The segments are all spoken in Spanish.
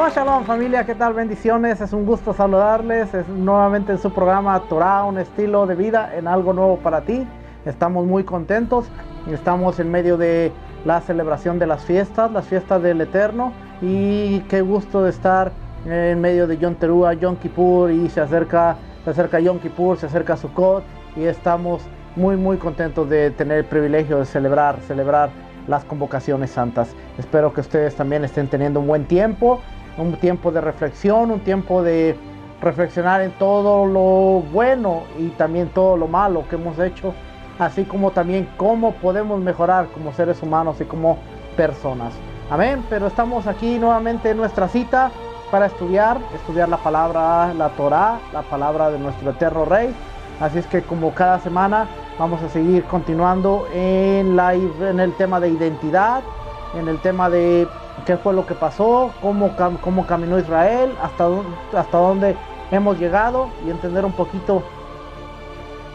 Shabbat Shalom familia, ¿qué tal? Bendiciones, es un gusto saludarles, es nuevamente en su programa Torah, un estilo de vida en algo nuevo para ti. Estamos muy contentos, estamos en medio de la celebración de las fiestas del Eterno, y qué gusto de estar en medio de Yom Teruah, Yom Kippur, y se acerca Yom Kippur, se acerca Sukkot, y estamos muy contentos de tener el privilegio de celebrar las convocaciones santas. Espero que ustedes también estén teniendo un buen tiempo, un tiempo de reflexión, un tiempo de reflexionar en todo lo bueno y también todo lo malo que hemos hecho, así como también cómo podemos mejorar como seres humanos y como personas. Amén. Pero estamos aquí nuevamente en nuestra cita para estudiar la palabra, la Torah, la palabra de nuestro eterno Rey. Así es que como cada semana vamos a seguir continuando en el tema de identidad, en el tema de qué fue lo que pasó, cómo caminó Israel, hasta dónde hemos llegado, y entender un poquito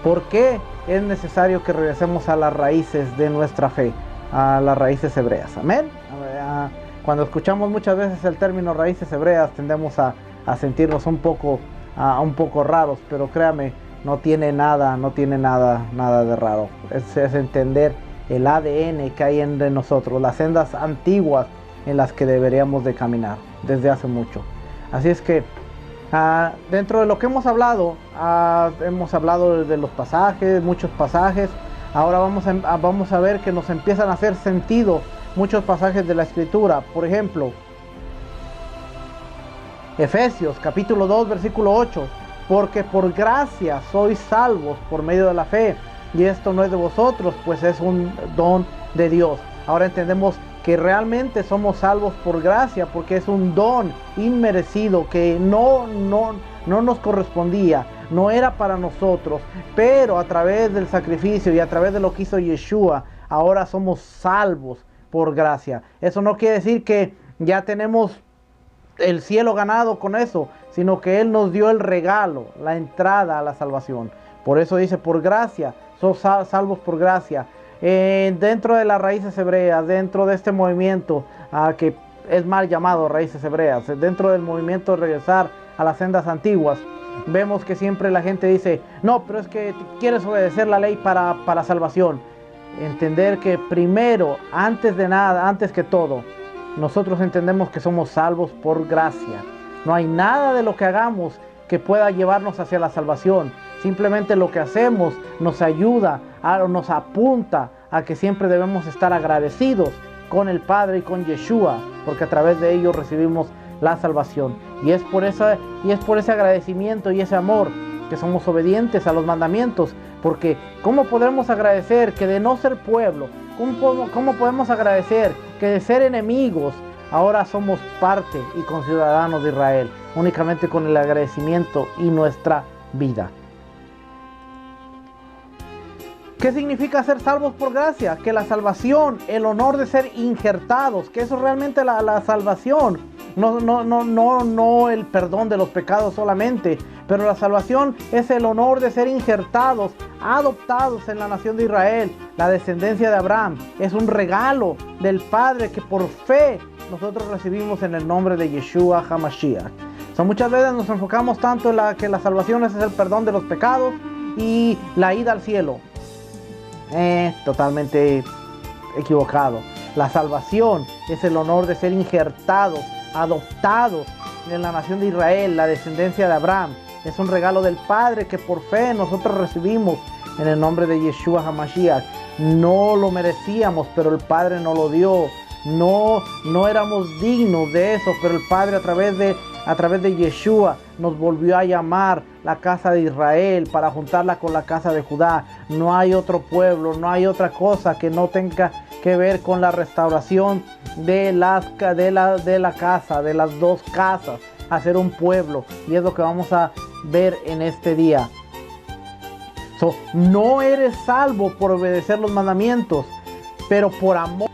por qué es necesario que regresemos a las raíces de nuestra fe, a las raíces hebreas. Amén. Cuando escuchamos muchas veces el término raíces hebreas tendemos a sentirnos un poco raros, pero créame, no tiene nada de raro. Es entender el ADN que hay en nosotros, las sendas antiguas en las que deberíamos de caminar desde hace mucho. Así es que dentro de lo que hemos hablado de los pasajes, muchos pasajes. Ahora vamos a ver que nos empiezan a hacer sentido muchos pasajes de la Escritura. Por ejemplo, Efesios capítulo 2 versículo 8. Porque por gracia sois salvos por medio de la fe, y esto no es de vosotros, pues es un don de Dios. Ahora entendemos que realmente somos salvos por gracia, porque es un don inmerecido que no nos correspondía, no era para nosotros, pero a través del sacrificio y a través de lo que hizo Yeshua, ahora somos salvos por gracia. Eso no quiere decir que ya tenemos el cielo ganado con eso, sino que Él nos dio el regalo, la entrada a la salvación. Por eso dice, por gracia, sos salvos por gracia. Dentro de las raíces hebreas, dentro de este movimiento que es mal llamado raíces hebreas, dentro del movimiento de regresar a las sendas antiguas, vemos que siempre la gente dice, no, pero es que quieres obedecer la ley para salvación. Entender que primero, antes de nada, antes que todo, nosotros entendemos que somos salvos por gracia. No hay nada de lo que hagamos que pueda llevarnos hacia la salvación. Simplemente lo que hacemos nos ayuda, nos apunta a que siempre debemos estar agradecidos con el Padre y con Yeshua, porque a través de ello recibimos la salvación. Y es por ese agradecimiento y ese amor que somos obedientes a los mandamientos. Porque ¿cómo podremos agradecer que de no ser pueblo? ¿Cómo podemos agradecer que de ser enemigos ahora somos parte y conciudadanos de Israel? Únicamente con el agradecimiento y nuestra vida. ¿Qué significa ser salvos por gracia? Que la salvación, el honor de ser injertados, que eso es realmente la salvación. No el perdón de los pecados solamente, pero la salvación es el honor de ser injertados, adoptados en la nación de Israel, la descendencia de Abraham. Es un regalo del Padre que por fe nosotros recibimos en el nombre de Yeshua HaMashiach. Muchas veces nos enfocamos tanto en que la salvación es el perdón de los pecados y la ida al cielo. Totalmente equivocado. La salvación es el honor de ser injertados, adoptados en la nación de Israel, la descendencia de Abraham. Es un regalo del Padre que por fe nosotros recibimos en el nombre de Yeshua HaMashiach. No lo merecíamos, pero el Padre nos lo dio. No éramos dignos de eso, pero el Padre a través de Yeshua nos volvió a llamar la casa de Israel para juntarla con la casa de Judá. No hay otro pueblo, no hay otra cosa que no tenga que ver con la restauración de la casa, de las dos casas, hacer un pueblo. Y es lo que vamos a ver en este día. No eres salvo por obedecer los mandamientos, pero por amor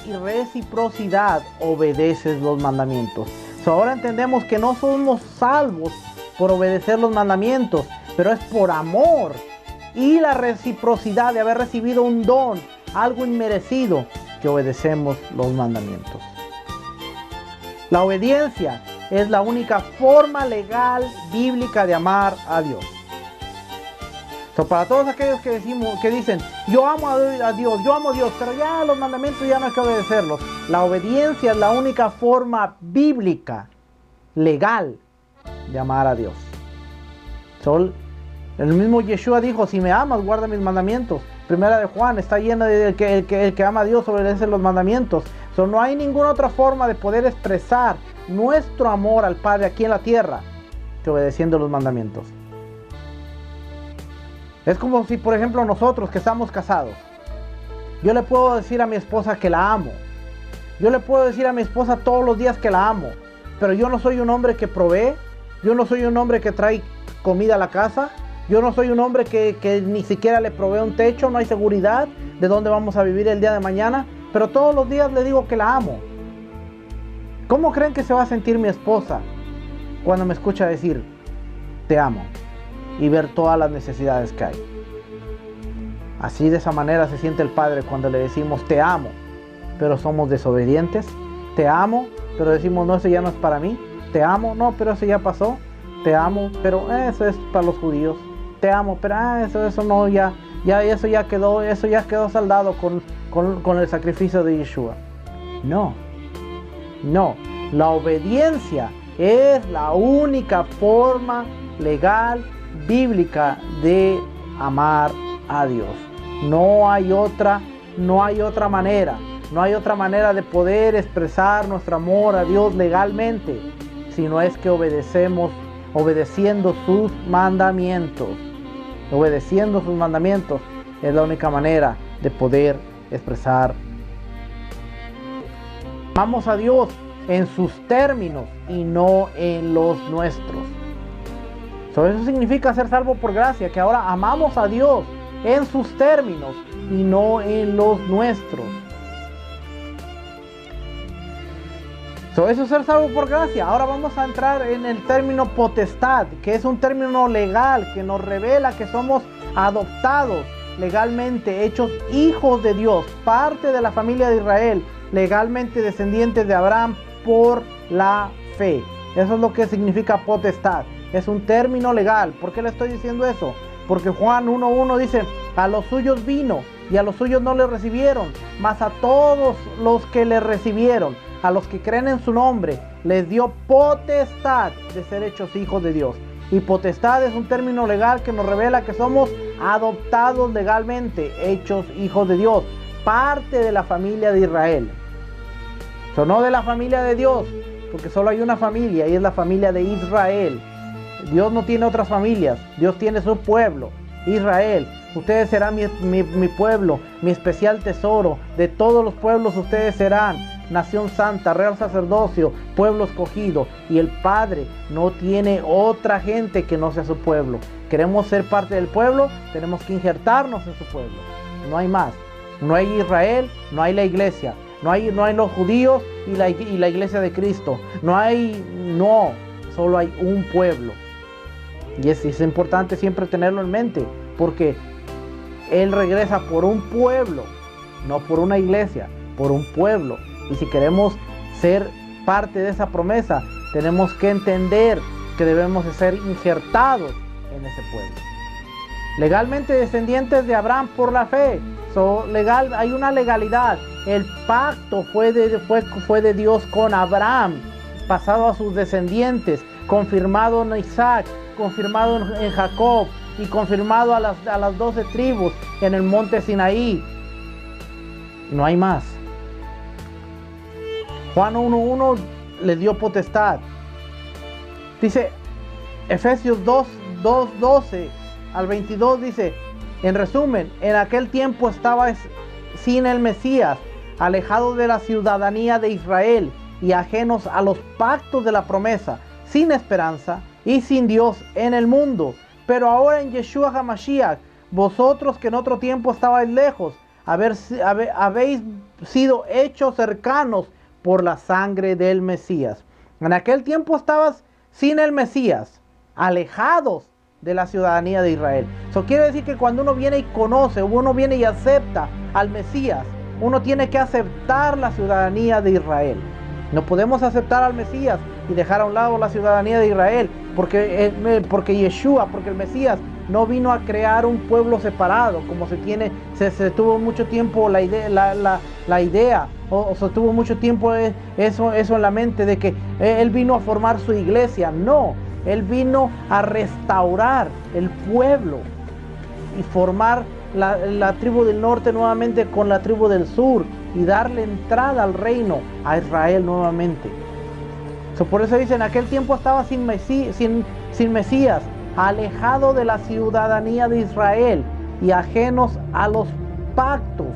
y reciprocidad obedeces los mandamientos. Ahora entendemos que no somos salvos por obedecer los mandamientos, pero es por amor y la reciprocidad de haber recibido un don, algo inmerecido, que obedecemos los mandamientos. La obediencia es la única forma legal, bíblica de amar a Dios. Para todos aquellos que dicen, yo amo a Dios, yo amo a Dios, pero ya los mandamientos ya no hay que obedecerlos. La obediencia es la única forma bíblica, legal, de amar a Dios. El mismo Yeshua dijo, si me amas, guarda mis mandamientos. Primera de Juan está llena de el que ama a Dios obedece los mandamientos. No hay ninguna otra forma de poder expresar nuestro amor al Padre aquí en la tierra que obedeciendo los mandamientos. Es como si, por ejemplo, nosotros que estamos casados, yo le puedo decir a mi esposa que la amo. Yo le puedo decir a mi esposa todos los días que la amo, pero yo no soy un hombre que provee, yo no soy un hombre que trae comida a la casa, yo no soy un hombre que ni siquiera le provee un techo, no hay seguridad de dónde vamos a vivir el día de mañana, pero todos los días le digo que la amo. ¿Cómo creen que se va a sentir mi esposa cuando me escucha decir te amo y ver todas las necesidades que hay? Así, de esa manera se siente el Padre cuando le decimos te amo, pero somos desobedientes. Te amo, pero decimos no, eso ya no es para mí. Te amo, no, pero eso ya pasó. Te amo, pero eso es para los judíos. Te amo, pero eso no, eso ya quedó saldado con el sacrificio de Yeshua. No, la obediencia es la única forma legal, bíblica de amar a Dios. No hay otra manera. No hay otra manera de poder expresar nuestro amor a Dios legalmente, sino es que obedeciendo sus mandamientos. Obedeciendo sus mandamientos es la única manera de poder expresar. Amamos a Dios en sus términos y no en los nuestros. Eso significa ser salvo por gracia, que ahora amamos a Dios en sus términos y no en los nuestros. Eso es ser salvo por gracia. Ahora vamos a entrar en el término potestad, que es un término legal que nos revela que somos adoptados legalmente, hechos hijos de Dios, parte de la familia de Israel, legalmente descendientes de Abraham por la fe. Eso es lo que significa potestad. Es un término legal. ¿Por qué le estoy diciendo eso? Porque Juan 1:1 dice, a los suyos vino y a los suyos no le recibieron, mas a todos los que le recibieron, a los que creen en su nombre, les dio potestad de ser hechos hijos de Dios. Y potestad es un término legal que nos revela que somos adoptados legalmente, hechos hijos de Dios, parte de la familia de Israel. No de la familia de Dios, porque solo hay una familia y es la familia de Israel. Dios no tiene otras familias, Dios tiene su pueblo, Israel. Ustedes serán mi pueblo, mi especial tesoro. De todos los pueblos ustedes serán nación santa, real sacerdocio, pueblo escogido. Y el Padre no tiene otra gente que no sea su pueblo. Queremos ser parte del pueblo, tenemos que injertarnos en su pueblo. No hay más. No hay Israel, no hay la iglesia. No hay los judíos y la iglesia de Cristo. Solo hay un pueblo. Y es importante siempre tenerlo en mente, porque Él regresa por un pueblo, no por una iglesia, por un pueblo. Y si queremos ser parte de esa promesa, tenemos que entender que debemos de ser injertados en ese pueblo. Legalmente descendientes de Abraham por la fe. Hay una legalidad. El pacto fue de Dios con Abraham, pasado a sus descendientes, confirmado en Isaac, confirmado en Jacob y confirmado a las 12 tribus en el monte Sinaí. No hay más. Juan 1:1 le dio potestad. Dice Efesios 2:12 al 22, dice, en resumen, en aquel tiempo estaba sin el Mesías, alejados de la ciudadanía de Israel y ajenos a los pactos de la promesa, sin esperanza y sin Dios en el mundo. Pero ahora en Yeshua HaMashiach, vosotros que en otro tiempo estabais lejos, habéis sido hechos cercanos por la sangre del Mesías. En aquel tiempo estabas sin el Mesías, alejados de la ciudadanía de Israel. Eso quiere decir que cuando uno viene y conoce, uno viene y acepta al Mesías, uno tiene que aceptar la ciudadanía de Israel. No podemos aceptar al Mesías y dejar a un lado la ciudadanía de Israel, porque Yeshua, porque el Mesías no vino a crear un pueblo separado, como se tuvo mucho tiempo la idea, o se tuvo mucho tiempo eso en la mente, de que Él vino a formar su iglesia. No, Él vino a restaurar el pueblo y formar la tribu del norte nuevamente con la tribu del sur y darle entrada al reino a Israel nuevamente. Por eso dice, en aquel tiempo estaba sin Mesías, alejado de la ciudadanía de Israel y ajenos a los pactos.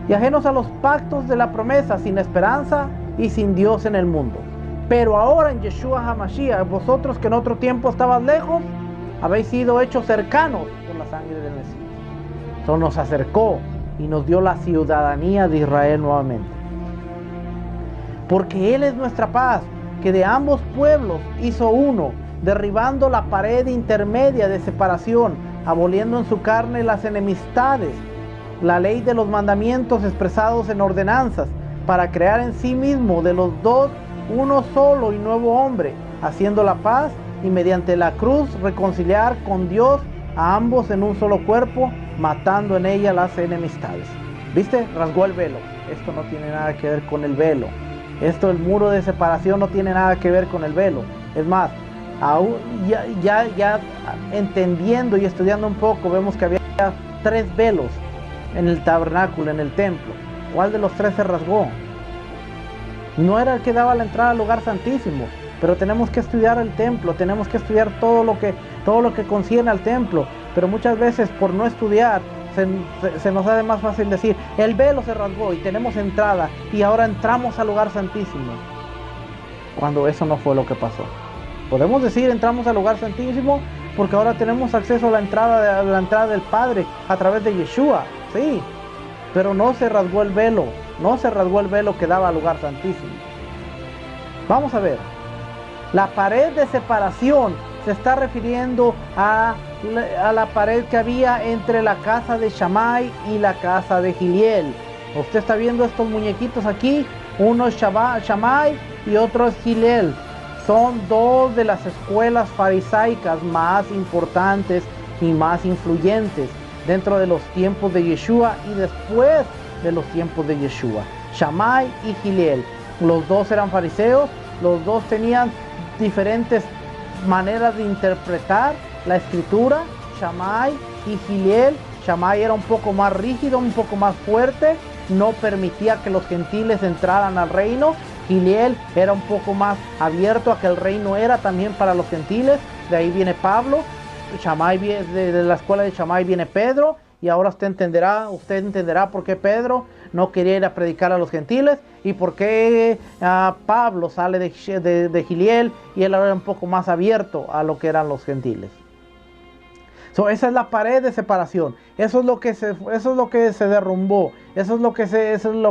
Y ajenos a los pactos de la promesa, sin esperanza y sin Dios en el mundo. Pero ahora en Yeshua HaMashiach, vosotros que en otro tiempo estabas lejos, habéis sido hechos cercanos por la sangre del Mesías. Eso nos acercó y nos dio la ciudadanía de Israel nuevamente. Porque Él es nuestra paz, que de ambos pueblos hizo uno, derribando la pared intermedia de separación, aboliendo en su carne las enemistades, la ley de los mandamientos expresados en ordenanzas, para crear en sí mismo de los dos uno solo y nuevo hombre, haciendo la paz y mediante la cruz reconciliar con Dios a ambos en un solo cuerpo, matando en ella las enemistades. ¿Viste? Rasgó el velo. Esto no tiene nada que ver con el velo. El muro de separación no tiene nada que ver con el velo. Es más, ya entendiendo y estudiando un poco, vemos que había 3 velos en el tabernáculo, en el templo. ¿Cuál de los 3 se rasgó? No era el que daba la entrada al lugar santísimo, pero tenemos que estudiar el templo, tenemos que estudiar todo lo que concierne al templo, pero muchas veces por no estudiar se nos hace más fácil decir, el velo se rasgó y tenemos entrada y ahora entramos al lugar santísimo, cuando eso no fue lo que pasó. Podemos decir entramos al lugar santísimo porque ahora tenemos acceso a la entrada del Padre a través de Yeshua, sí, pero no se rasgó el velo, que daba al lugar santísimo. Vamos a ver, la pared de separación se está refiriendo a la pared que había entre la casa de Shammai y la casa de Giliel. Usted está viendo estos muñequitos aquí, uno es Shammai y otro es Giliel. Son 2 de las escuelas farisaicas más importantes y más influyentes dentro de los tiempos de Yeshua y después de los tiempos de Yeshua. Shammai y Giliel. Los 2 eran fariseos, los 2 tenían diferentes maneras de interpretar la escritura. Shammai y Giliel. Shammai era un poco más rígido, un poco más fuerte, no permitía que los gentiles entraran al reino. Giliel era un poco más abierto a que el reino era también para los gentiles. De ahí viene Pablo. Shammai, de la escuela de Shammai viene Pedro, y ahora usted entenderá por qué Pedro no quería ir a predicar a los gentiles y por qué Pablo sale de Giliel y él ahora era un poco más abierto a lo que eran los gentiles. Esa es la pared de separación. Eso es lo que se derrumbó. Eso es lo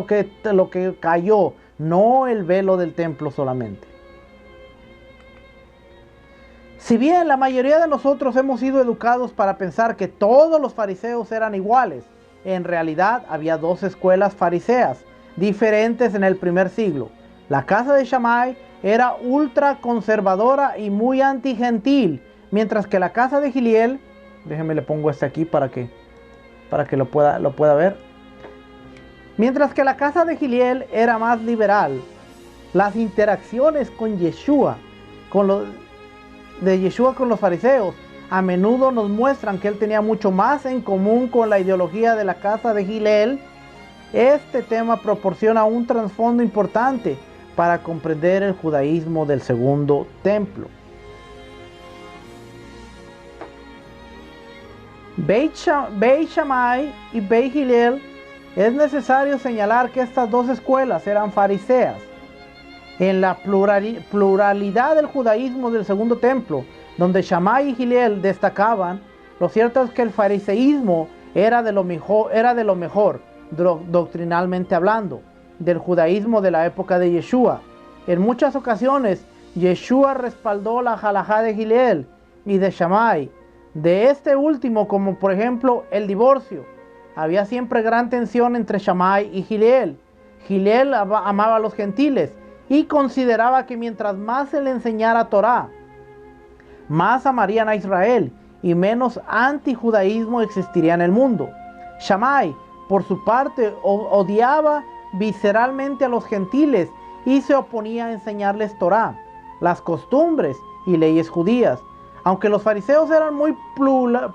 que cayó, no el velo del templo solamente. Si bien la mayoría de nosotros hemos sido educados para pensar que todos los fariseos eran iguales, en realidad había 2 escuelas fariseas diferentes en el primer siglo. La casa de Shammai era ultra conservadora y muy antigentil, mientras que la casa de Giliel, déjenme le pongo este aquí para que lo pueda ver. Mientras que la casa de Giliel era más liberal. Las interacciones con Yeshua, de Yeshua con los fariseos, a menudo nos muestran que él tenía mucho más en común con la ideología de la casa de Giliel. Este tema proporciona un trasfondo importante para comprender el judaísmo del segundo templo. Beit Shammai y Beit Giliel, es necesario señalar que estas 2 escuelas eran fariseas. En la pluralidad del judaísmo del segundo templo, donde Shammai y Giliel destacaban, lo cierto es que el fariseísmo era de lo mejor, doctrinalmente hablando, del judaísmo de la época de Yeshua. En muchas ocasiones, Yeshua respaldó la halajá de Giliel y de Shammai. De este último, como por ejemplo el divorcio, había siempre gran tensión entre Shammai y Giliel. Giliel amaba a los gentiles y consideraba que mientras más se le enseñara Torá, más amarían a Israel y menos antijudaísmo existiría en el mundo. Shammai, por su parte, odiaba visceralmente a los gentiles y se oponía a enseñarles Torá, las costumbres y leyes judías. Aunque los fariseos eran muy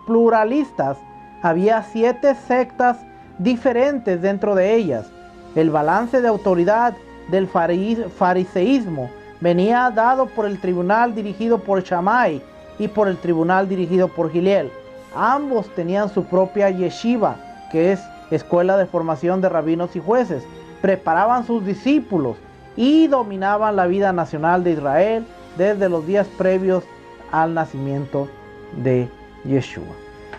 pluralistas, había 7 sectas diferentes dentro de ellas. El balance de autoridad del fariseísmo venía dado por el tribunal dirigido por Shammai y por el tribunal dirigido por Hillel. Ambos tenían su propia yeshiva, que es escuela de formación de rabinos y jueces. Preparaban sus discípulos y dominaban la vida nacional de Israel desde los días previos al nacimiento de Yeshua.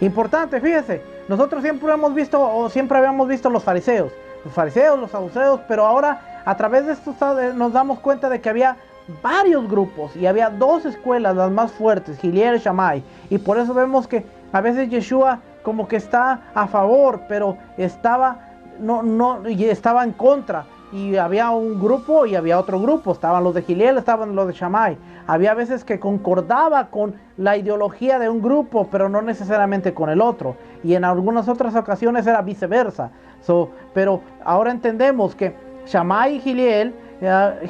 Importante, fíjese, nosotros siempre habíamos visto los fariseos, los saduceos, pero ahora a través de esto nos damos cuenta de que había varios grupos y había 2 escuelas, las más fuertes, Hillel y Shammai, y por eso vemos que a veces Yeshua como que está a favor, pero estaba en contra, y había un grupo y había otro grupo, estaban los de Hillel, estaban los de Shammai. Había veces que concordaba con la ideología de un grupo, pero no necesariamente con el otro, y en algunas otras ocasiones era viceversa. Pero ahora entendemos que Shammai y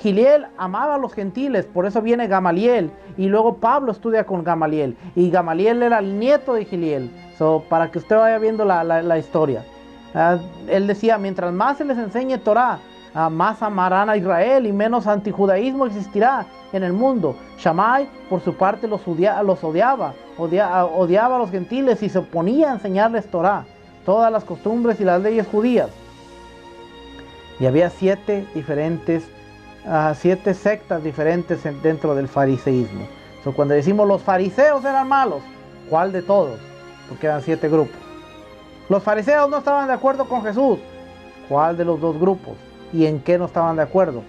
Hillel amaba a los gentiles, por eso viene Gamaliel, y luego Pablo estudia con Gamaliel, y Gamaliel era el nieto de Hillel, para que usted vaya viendo la historia. Él decía, mientras más se les enseñe Torá, más amarán a Israel y menos antijudaísmo existirá en el mundo. Shammai, por su parte, los odiaba a los gentiles y se oponía a enseñarles Torá, todas las costumbres y las leyes judías. Y había 7 sectas diferentes dentro del fariseísmo. Cuando decimos los fariseos eran malos, ¿cuál de todos? Porque eran 7 grupos. Los fariseos no estaban de acuerdo con Jesús, ¿cuál de los 2 grupos? ¿Y en qué no estaban de acuerdo?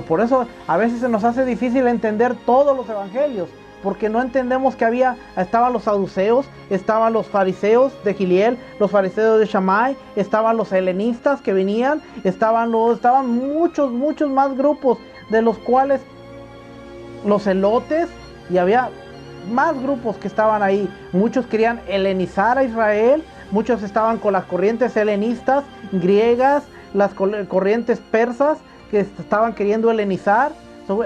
Por eso a veces se nos hace difícil entender todos los evangelios, porque no entendemos que estaban los saduceos, estaban los fariseos de Hillel, los fariseos de Shammai, estaban los helenistas que venían, estaban muchos más grupos, de los cuales los helotes, y había más grupos que estaban ahí. Muchos querían helenizar a Israel, muchos estaban con las corrientes helenistas, griegas, las corrientes persas que estaban queriendo helenizar.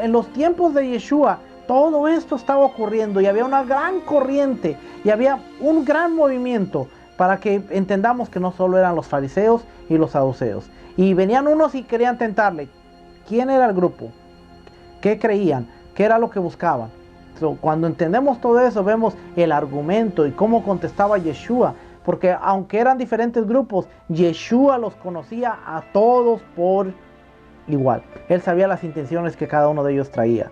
En los tiempos de Yeshua todo esto estaba ocurriendo y había una gran corriente y había un gran movimiento, para que entendamos que no solo eran los fariseos y los saduceos. Y venían unos y querían tentarle. ¿Quién era el grupo? ¿Qué creían? ¿Qué era lo que buscaban? Cuando entendemos todo eso, vemos el argumento y cómo contestaba Yeshua. Porque aunque eran diferentes grupos, Yeshua los conocía a todos por igual. Él sabía las intenciones que cada uno de ellos traía.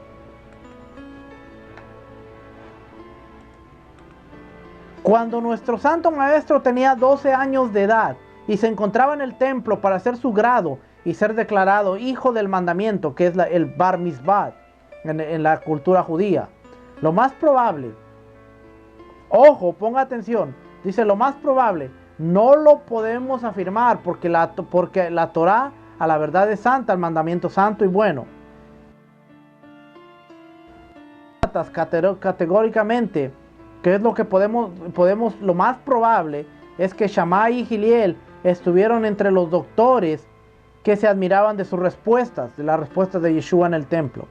Cuando nuestro santo maestro tenía 12 años de edad y se encontraba en el templo para hacer su grado y ser declarado hijo del mandamiento, que es el Bar Mitzvah en la cultura judía, lo más probable, ojo, ponga atención, dice lo más probable, no lo podemos afirmar porque la Torá a la verdad es santa, el mandamiento santo y bueno. Categóricamente, ¿qué es lo que podemos, lo más probable es que Shammai y Hillel estuvieron entre los doctores que se admiraban de sus respuestas, de las respuestas de Yeshua en el templo.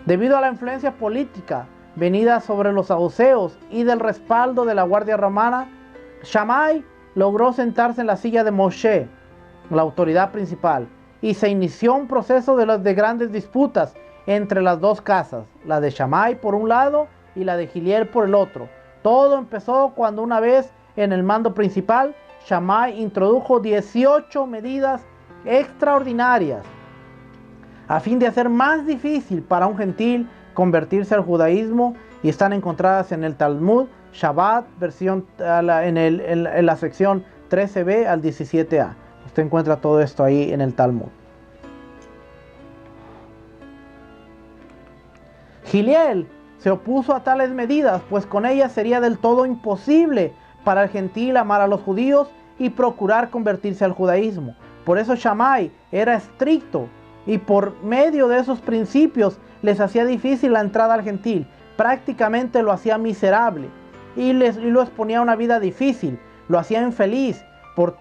Debido a la influencia política venida sobre los saduceos y del respaldo de la guardia romana, Shammai logró sentarse en la silla de Moshe, la autoridad principal, y se inició un proceso de grandes disputas entre las 2 casas, la de Shammai por un lado y la de Hillel por el otro. Todo empezó cuando una vez en el mando principal, Shammai introdujo 18 medidas extraordinarias a fin de hacer más difícil para un gentil convertirse al judaísmo, y están encontradas en el Talmud Shabbat, en la sección 13b al 17a. Usted encuentra todo esto ahí en el Talmud. Hillel se opuso a tales medidas, pues con ellas sería del todo imposible para el gentil amar a los judíos y procurar convertirse al judaísmo. Por eso Shammai era estricto y por medio de esos principios les hacía difícil la entrada al gentil, prácticamente lo hacía miserable y lo exponía a una vida difícil, lo hacía infeliz por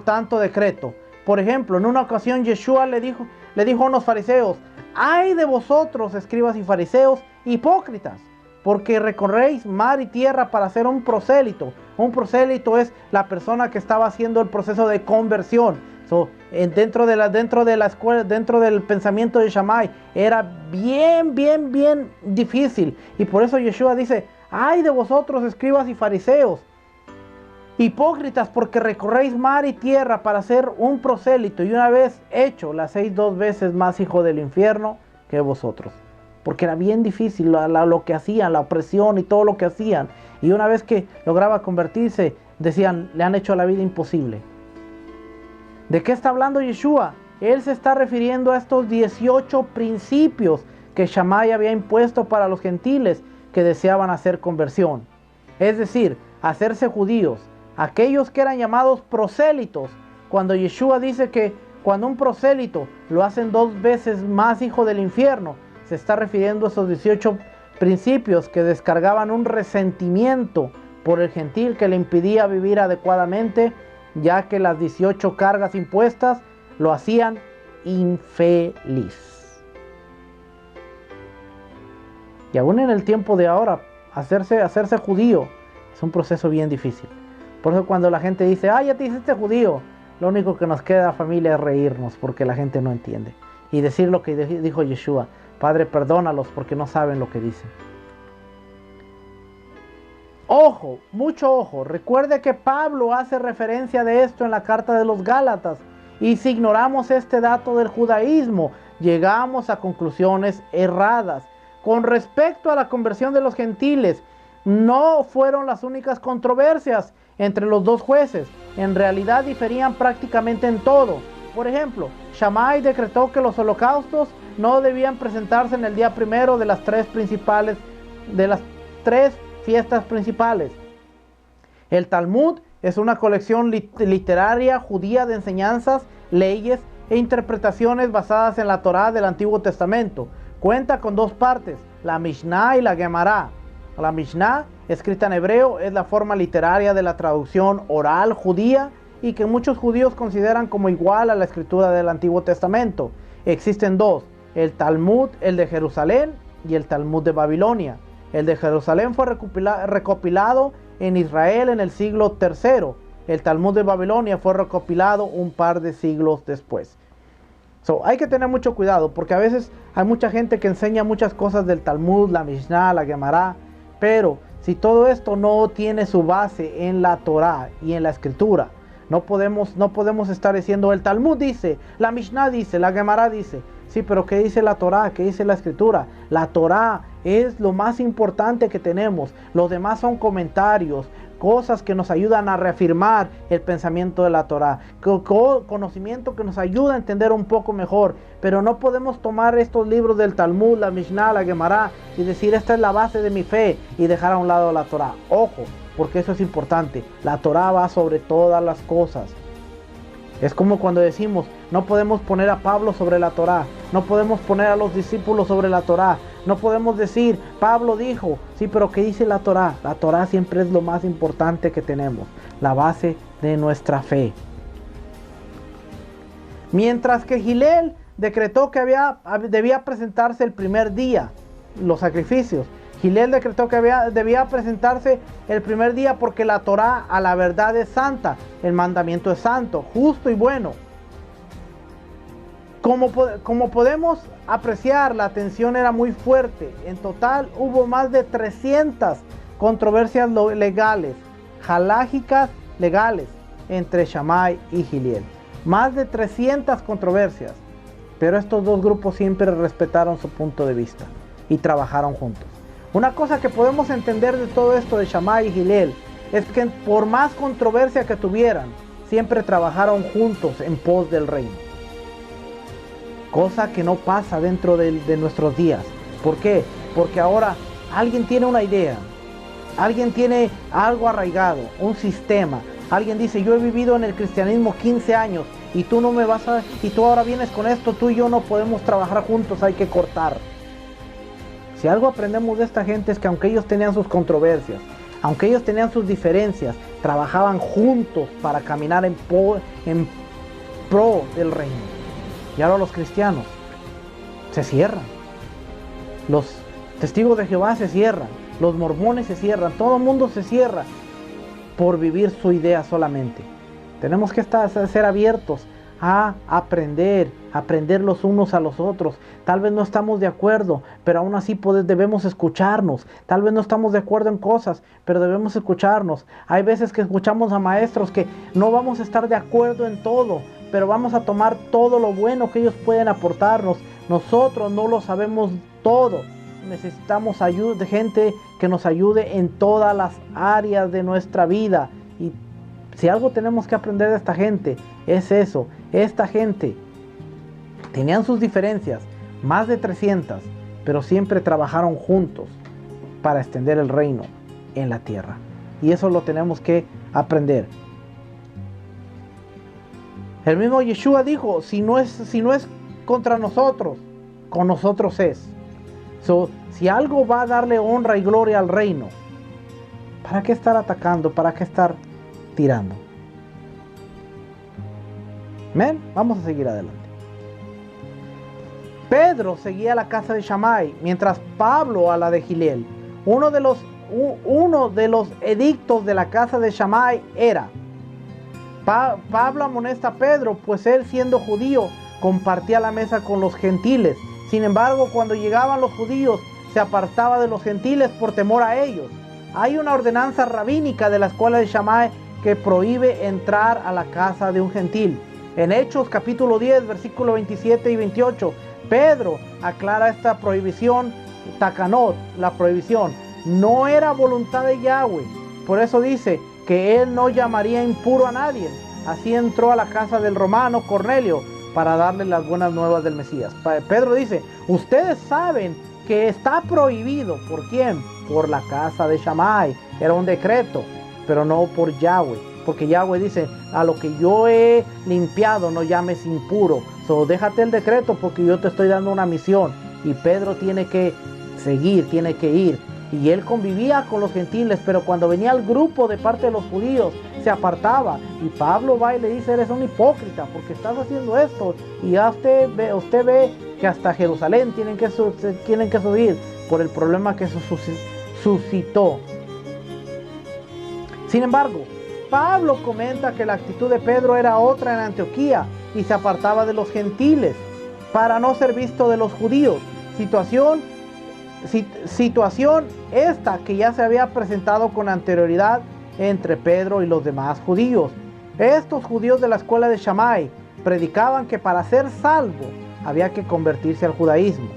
tanto decreto. Por ejemplo, en una ocasión Yeshua le dijo a unos fariseos: ¡ay de vosotros, escribas y fariseos, hipócritas! Porque recorréis mar y tierra para ser un prosélito. Un prosélito es la persona que estaba haciendo el proceso de conversión. Dentro de la escuela, dentro del pensamiento de Shammai, era bien difícil. Y por eso Yeshua dice: ¡ay de vosotros, escribas y fariseos, hipócritas! Porque recorréis mar y tierra para ser un prosélito, y una vez hecho, la hacéis 2 veces más hijo del infierno que vosotros. Porque era bien difícil lo que hacían, la opresión y todo lo que hacían. Y una vez que lograba convertirse, decían: le han hecho la vida imposible. ¿De qué está hablando Yeshua? Él se está refiriendo a estos 18 principios que Shammai había impuesto para los gentiles que deseaban hacer conversión. Es decir, hacerse judíos. Aquellos que eran llamados prosélitos. Cuando Yeshua dice que cuando un prosélito lo hacen 2 veces más hijo del infierno, se está refiriendo a esos 18 principios que descargaban un resentimiento por el gentil que le impedía vivir adecuadamente, ya que las 18 cargas impuestas lo hacían infeliz. Y aún en el tiempo de ahora, hacerse judío es un proceso bien difícil. Por eso cuando la gente dice: ¡ay, ya te hiciste judío!, lo único que nos queda, familia, es reírnos, porque la gente no entiende. Y decir lo que dijo Yeshua: Padre, perdónalos porque no saben lo que dicen. Ojo, mucho ojo. Recuerde que Pablo hace referencia de esto en la carta de los Gálatas. Y si ignoramos este dato del judaísmo, llegamos a conclusiones erradas. Con respecto a la conversión de los gentiles, no fueron las únicas controversias entre los 2 jueces. En realidad diferían prácticamente en todo. Por ejemplo, Shammai decretó que los holocaustos no debían presentarse en el día primero de las 3 fiestas principales. El Talmud es una colección literaria judía de enseñanzas, leyes e interpretaciones basadas en la Torá del Antiguo Testamento. Cuenta con 2 partes, la Mishnah y la Gemara. La Mishnah, escrita en hebreo, es la forma literaria de la traducción oral judía y que muchos judíos consideran como igual a la escritura del Antiguo Testamento. Existen 2, el Talmud, el de Jerusalén, y el Talmud de Babilonia. El de Jerusalén fue recopilado en Israel en el siglo III. El Talmud de Babilonia fue recopilado un par de siglos después. Hay que tener mucho cuidado, porque a veces hay mucha gente que enseña muchas cosas del Talmud, la Mishnah, la Gemara, pero si todo esto no tiene su base en la Torá y en la Escritura, no podemos estar diciendo: el Talmud dice, la Mishnah dice, la Gemara dice. Sí, pero ¿qué dice la Torá? ¿Qué dice la Escritura? La Torá es lo más importante que tenemos. Los demás son comentarios, cosas que nos ayudan a reafirmar el pensamiento de la Torá, conocimiento que nos ayuda a entender un poco mejor. Pero no podemos tomar estos libros del Talmud, la Mishnah, la Gemara y decir: esta es la base de mi fe, y dejar a un lado la Torá. Ojo, porque eso es importante. La Torá va sobre todas las cosas. Es como cuando decimos: no podemos poner a Pablo sobre la Torá, no podemos poner a los discípulos sobre la Torá, no podemos decir: Pablo dijo. Sí, pero ¿qué dice la Torá? La Torá siempre es lo más importante que tenemos, la base de nuestra fe. Mientras que Hillel decretó que debía presentarse el primer día los sacrificios. Hillel decretó que debía presentarse el primer día porque la Torá a la verdad es santa, el mandamiento es santo, justo y bueno. Como podemos apreciar, la tensión era muy fuerte. En total hubo más de 300 controversias legales, halágicas legales, entre Shammai y Hillel. Más de 300 controversias. Pero estos 2 grupos siempre respetaron su punto de vista y trabajaron juntos. Una cosa que podemos entender de todo esto de Shammai y Hillel es que por más controversia que tuvieran, siempre trabajaron juntos en pos del reino. Cosa que no pasa dentro de nuestros días. ¿Por qué? Porque ahora alguien tiene una idea, alguien tiene algo arraigado, un sistema. Alguien dice: yo he vivido en el cristianismo 15 años y tú no me vas a, y tú ahora vienes con esto, tú y yo no podemos trabajar juntos, hay que cortar. Si algo aprendemos de esta gente es que aunque ellos tenían sus controversias, aunque ellos tenían sus diferencias, trabajaban juntos para caminar en pro del reino. Y ahora los cristianos se cierran. Los testigos de Jehová se cierran. Los mormones se cierran. Todo el mundo se cierra por vivir su idea solamente. Tenemos que ser abiertos a aprender los unos a los otros. Tal vez no estamos de acuerdo, pero aún así debemos escucharnos. Tal vez no estamos de acuerdo en cosas, pero debemos escucharnos. Hay veces que escuchamos a maestros que no vamos a estar de acuerdo en todo, pero vamos a tomar todo lo bueno que ellos pueden aportarnos. Nosotros no lo sabemos todo. Necesitamos ayuda de gente que nos ayude en todas las áreas de nuestra vida. Y si algo tenemos que aprender de esta gente, es eso. Esta gente tenían sus diferencias, más de 300, pero siempre trabajaron juntos para extender el reino en la tierra. Y eso lo tenemos que aprender. El mismo Yeshua dijo, si no es contra nosotros, con nosotros es. Si algo va a darle honra y gloria al reino, ¿para qué estar atacando? ¿Para qué estar tirando? ¿Ven? Vamos a seguir adelante. Pedro seguía a la casa de Shammai, mientras Pablo a la de Giliel. Uno de los edictos de la casa de Shammai era, Pablo amonesta a Pedro, pues él siendo judío compartía la mesa con los gentiles. Sin embargo, cuando llegaban los judíos, se apartaba de los gentiles por temor a ellos. Hay una ordenanza rabínica de la escuela de Shammai que prohíbe entrar a la casa de un gentil. En Hechos capítulo 10, versículo 27 y 28, Pedro aclara esta prohibición, takanot, la prohibición. No era voluntad de Yahweh. Por eso dice que él no llamaría impuro a nadie. Así entró a la casa del romano Cornelio para darle las buenas nuevas del Mesías. Pedro dice, ustedes saben que está prohibido. ¿Por quién? Por la casa de Shammai. Era un decreto, pero no por Yahweh. Porque Yahweh dice, a lo que yo he limpiado no llames impuro. Déjate el decreto porque yo te estoy dando una misión. Y Pedro tiene que seguir, tiene que ir. Y él convivía con los gentiles, pero cuando venía el grupo de parte de los judíos, se apartaba. Y Pablo va y le dice, eres un hipócrita porque estás haciendo esto. Y ya usted ve que hasta Jerusalén tienen que subir por el problema que se suscitó. Sin embargo, Pablo comenta que la actitud de Pedro era otra en Antioquía y se apartaba de los gentiles para no ser visto de los judíos. Situación esta que ya se había presentado con anterioridad entre Pedro y los demás judíos. Estos judíos de la escuela de Shammai predicaban que para ser salvo había que convertirse al judaísmo,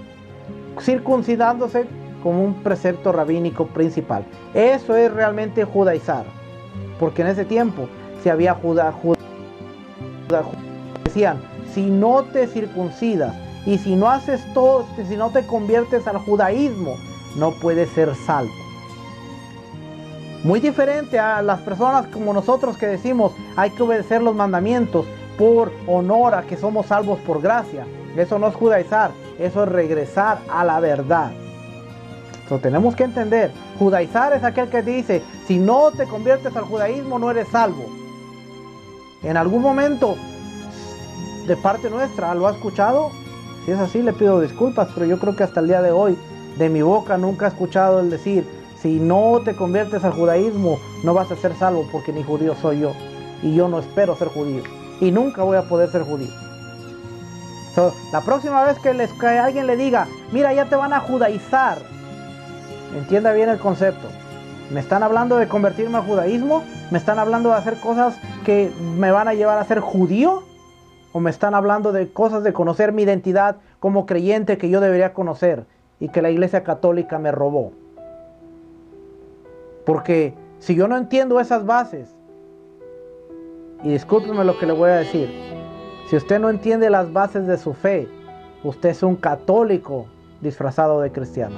circuncidándose como un precepto rabínico principal. Eso es realmente judaizar, porque en ese tiempo si había decían, si no te circuncidas y si no haces todo, si no te conviertes al judaísmo, no puedes ser salvo. Muy diferente a las personas como nosotros que decimos hay que obedecer los mandamientos por honor a que somos salvos por gracia. Eso no es judaizar, eso es regresar a la verdad. Tenemos que entender, judaizar es aquel que dice, si no te conviertes al judaísmo no eres salvo. En algún momento de parte nuestra lo ha escuchado. Si es así, le pido disculpas, pero yo creo que hasta el día de hoy de mi boca nunca he escuchado el decir, si no te conviertes al judaísmo no vas a ser salvo, porque ni judío soy yo y yo no espero ser judío y nunca voy a poder ser judío. La próxima vez que alguien le diga, mira, ya te van a judaizar, entienda bien el concepto. ¿Me están hablando de convertirme al judaísmo? ¿Me están hablando de hacer cosas que me van a llevar a ser judío? ¿O me están hablando de cosas de conocer mi identidad como creyente que yo debería conocer y que la Iglesia Católica me robó? Porque si yo no entiendo esas bases, y discúlpeme lo que le voy a decir, si usted no entiende las bases de su fe, usted es un católico disfrazado de cristiano.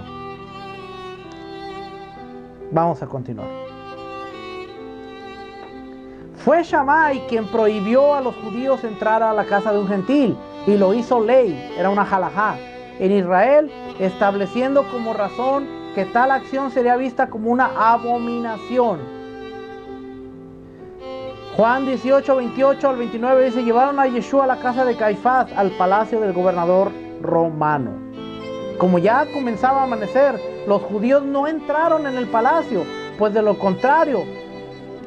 Vamos a continuar. Fue Shammai quien prohibió a los judíos entrar a la casa de un gentil y lo hizo ley, era una halajá en Israel, estableciendo como razón que tal acción sería vista como una abominación. Juan 18, 28 al 29 dice: llevaron a Yeshua a la casa de Caifás, al palacio del gobernador romano. Como ya comenzaba a amanecer, los judíos no entraron en el palacio, pues de lo contrario,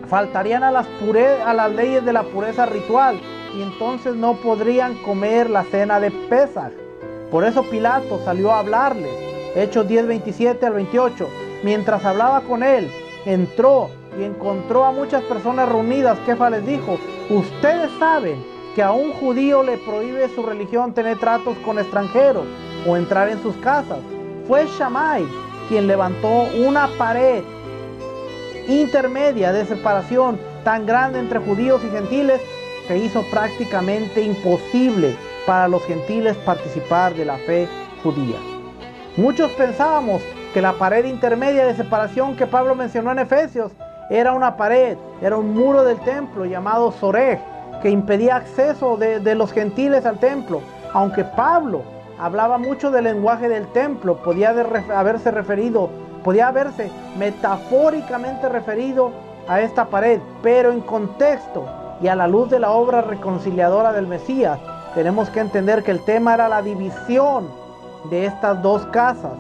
faltarían a las leyes de la pureza ritual, y entonces no podrían comer la cena de Pesaj. Por eso Pilato salió a hablarles. Hechos 10, 27 al 28. Mientras hablaba con él, entró y encontró a muchas personas reunidas. Kefa les dijo: ustedes saben que a un judío le prohíbe su religión tener tratos con extranjeros o entrar en sus casas. Fue Shammai quien levantó una pared intermedia de separación tan grande entre judíos y gentiles que hizo prácticamente imposible para los gentiles participar de la fe judía. Muchos pensábamos que la pared intermedia de separación que Pablo mencionó en Efesios era una pared, era un muro del templo llamado Soreg, que impedía acceso de los gentiles al templo. Aunque Pablo hablaba mucho del lenguaje del templo, podía haberse metafóricamente referido a esta pared, pero en contexto y a la luz de la obra reconciliadora del Mesías, tenemos que entender que el tema era la división de estas dos casas,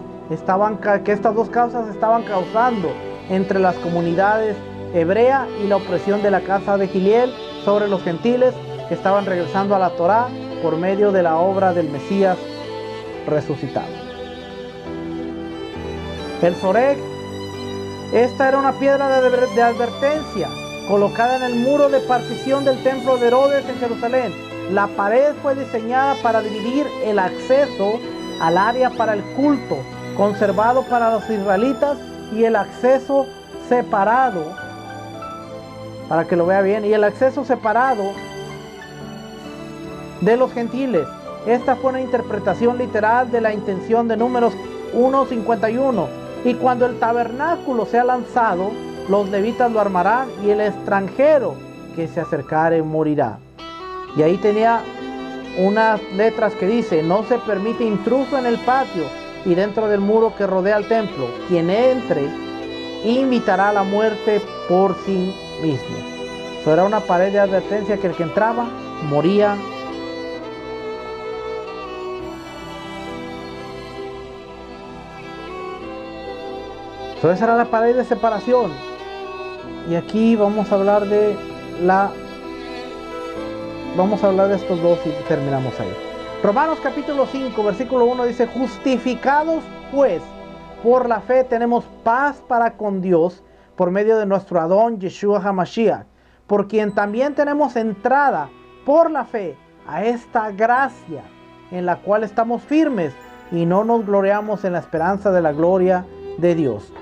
que estas dos causas estaban causando entre las comunidades hebrea y la opresión de la casa de Giliel sobre los gentiles que estaban regresando a la Torá por medio de la obra del Mesías resucitado. El Soreg, esta era una piedra de advertencia colocada en el muro de partición del templo de Herodes en Jerusalén. La pared fue diseñada para dividir el acceso al área para el culto, conservado para los israelitas, y el acceso separado, para que lo vea bien, y el acceso separado de los gentiles. Esta fue una interpretación literal de la intención de Números 1:51. Y cuando el tabernáculo sea lanzado, los levitas lo armarán, y el extranjero que se acercare morirá. Y ahí tenía unas letras que dice: no se permite intruso en el patio y dentro del muro que rodea el templo. Quien entre invitará a la muerte por sí mismo. Eso era una pared de advertencia, que el que entraba moría. Eso, esa era la pared de separación. Y aquí vamos a hablar de estos dos y terminamos ahí. Romanos capítulo 5, versículo 1 dice: justificados pues por la fe tenemos paz para con Dios por medio de nuestro Adón Yeshua HaMashiach, por quien también tenemos entrada por la fe a esta gracia en la cual estamos firmes y no nos gloriamos en la esperanza de la gloria de Dios.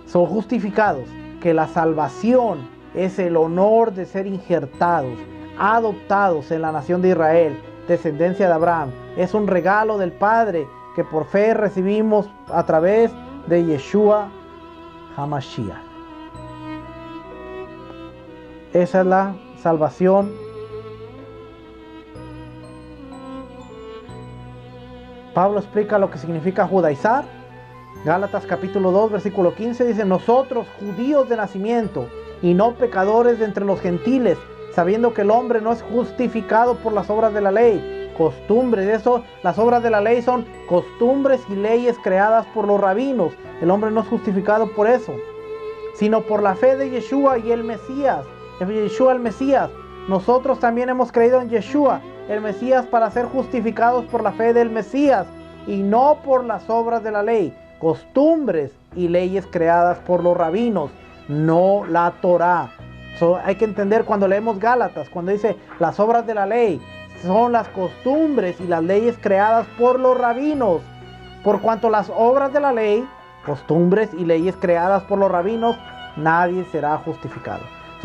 Son justificados, que la salvación es el honor de ser injertados, adoptados en la nación de Israel, descendencia de Abraham. Es un regalo del Padre que por fe recibimos a través de Yeshua HaMashiach. Esa es la salvación. Pablo explica lo que significa judaizar. Gálatas capítulo 2 versículo 15 dice: nosotros, judíos de nacimiento y no pecadores de entre los gentiles, sabiendo que el hombre no es justificado por las obras de la ley, costumbres. Eso, las obras de la ley son costumbres y leyes creadas por los rabinos. El hombre no es justificado por eso, sino por la fe de Yeshua y el Mesías. Yeshua el Mesías. Nosotros también hemos creído en Yeshua el Mesías para ser justificados por la fe del Mesías y no por las obras de la ley, costumbres y leyes creadas por los rabinos, no la Torá. Hay que entender cuando leemos Gálatas, cuando dice las obras de la ley, son las costumbres y las leyes creadas por los rabinos. Por cuanto las obras de la ley, costumbres y leyes creadas por los rabinos, nadie será justificado.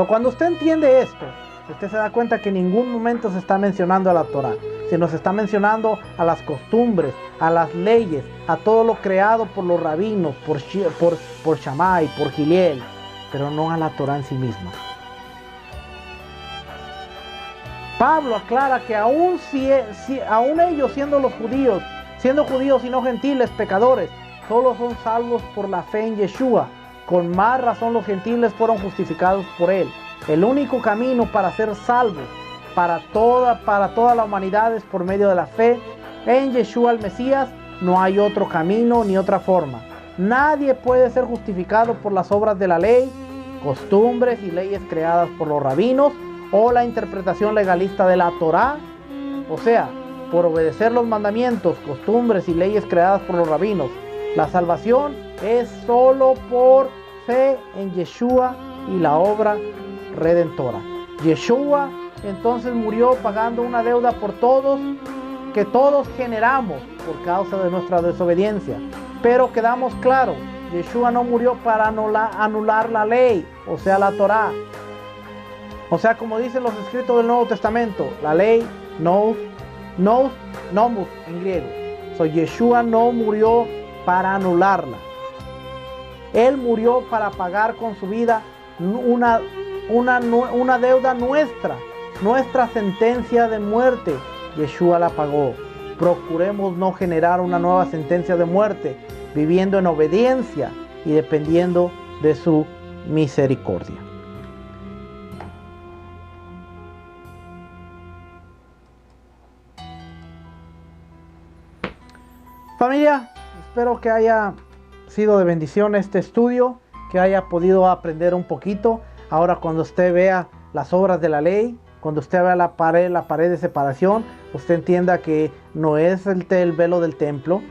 Cuando usted entiende esto, usted se da cuenta que en ningún momento se está mencionando a la Torá, sino se está mencionando a las costumbres, a las leyes, a todo lo creado por los rabinos, por Shammai, por Giliel, pero no a la Torá en sí misma. Pablo aclara que aún ellos siendo judíos y no gentiles, pecadores, solo son salvos por la fe en Yeshua. Con más razón los gentiles fueron justificados por él. El único camino para ser salvos para toda la humanidad es por medio de la fe en Yeshua el Mesías. No hay otro camino ni otra forma. Nadie puede ser justificado por las obras de la ley, costumbres y leyes creadas por los rabinos o la interpretación legalista de la Torá, o sea, por obedecer los mandamientos, costumbres y leyes creadas por los rabinos. La salvación es solo por fe en Yeshua y la obra redentora. Yeshua entonces murió pagando una deuda por todos, que todos generamos por causa de nuestra desobediencia. Pero quedamos claros, Yeshua no murió para anular la ley, o sea, la Torá. O sea, como dicen los escritos del Nuevo Testamento, la ley nomus en griego. Yeshua no murió para anularla. Él murió para pagar con su vida una deuda nuestra sentencia de muerte. Yeshua la pagó. Procuremos no generar una nueva sentencia de muerte, viviendo en obediencia y dependiendo de su misericordia. Familia, espero que haya sido de bendición este estudio, que haya podido aprender un poquito. Ahora cuando usted vea las obras de la ley, cuando usted vea la pared de separación, usted entienda que no es el velo del templo,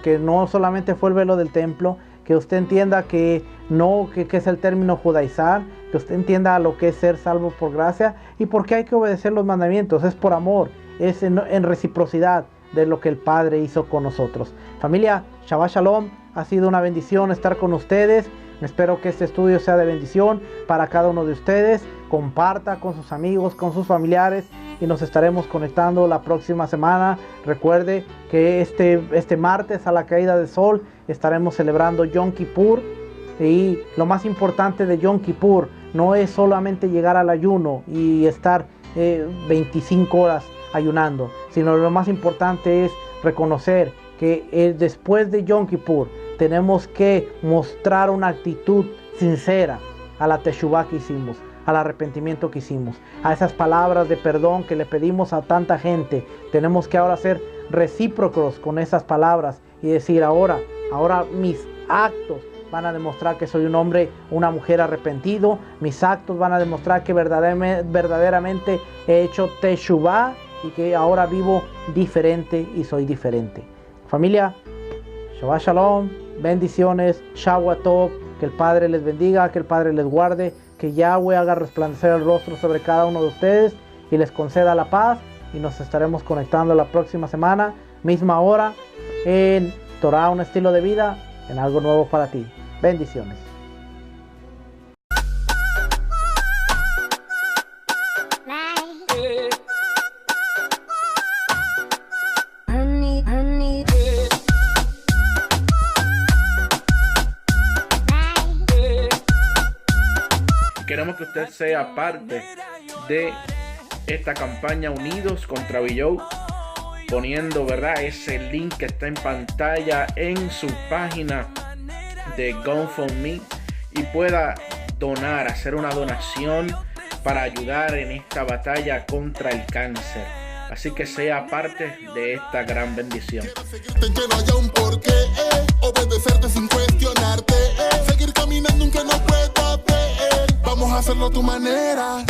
que no solamente fue el velo del templo, que usted entienda que es el término judaizar, que usted entienda lo que es ser salvo por gracia y por qué hay que obedecer los mandamientos. Es por amor, es en reciprocidad de lo que el Padre hizo con nosotros. Familia, Shabbat Shalom, ha sido una bendición estar con ustedes. Espero que este estudio sea de bendición para cada uno de ustedes. Comparta con sus amigos, con sus familiares y nos estaremos conectando la próxima semana. Recuerde que este martes a la caída del sol estaremos celebrando Yom Kippur. Y lo más importante de Yom Kippur no es solamente llegar al ayuno y estar 25 horas ayunando, sino lo más importante es reconocer que después de Yom Kippur tenemos que mostrar una actitud sincera a la teshuvá que hicimos, al arrepentimiento que hicimos, a esas palabras de perdón que le pedimos a tanta gente. Tenemos que ahora ser recíprocos con esas palabras y decir ahora mis actos van a demostrar que soy un hombre, una mujer arrepentido. Mis actos van a demostrar que verdaderamente he hecho teshuvá y que ahora vivo diferente y soy diferente. Familia, Shabbat Shalom, bendiciones, Shavua Tov, que el Padre les bendiga, que el Padre les guarde, que Yahweh haga resplandecer el rostro sobre cada uno de ustedes y les conceda la paz. Y nos estaremos conectando la próxima semana, misma hora, en Torah, un estilo de vida, en algo nuevo para ti. Bendiciones. Queremos que usted sea parte de esta campaña Unidos contra Billow, poniendo, ¿verdad?, ese link que está en pantalla en su página de GoFundMe y pueda donar, hacer una donación para ayudar en esta batalla contra el cáncer. Así que sea parte de esta gran bendición. Que no haya un porqué, obedecerte sin cuestionarte, seguir caminando aunque no pueda ver. Vamos a hacerlo a tu manera.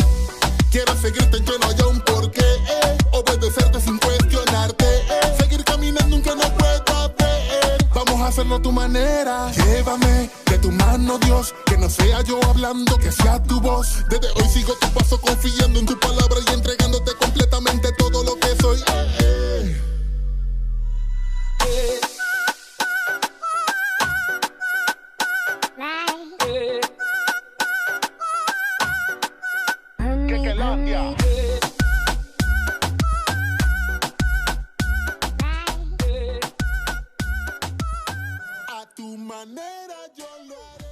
Quiero seguirte en que no haya un porqué, obedecerte sin cuestionarte, seguir caminando aunque no pueda ver. Vamos a hacerlo a tu manera. Llévame de tu mano, Dios, que no sea yo hablando, que sea tu voz. Desde hoy sigo tu paso confiando en tu palabra y entregándote completamente todo lo que soy. A tu manera yo lo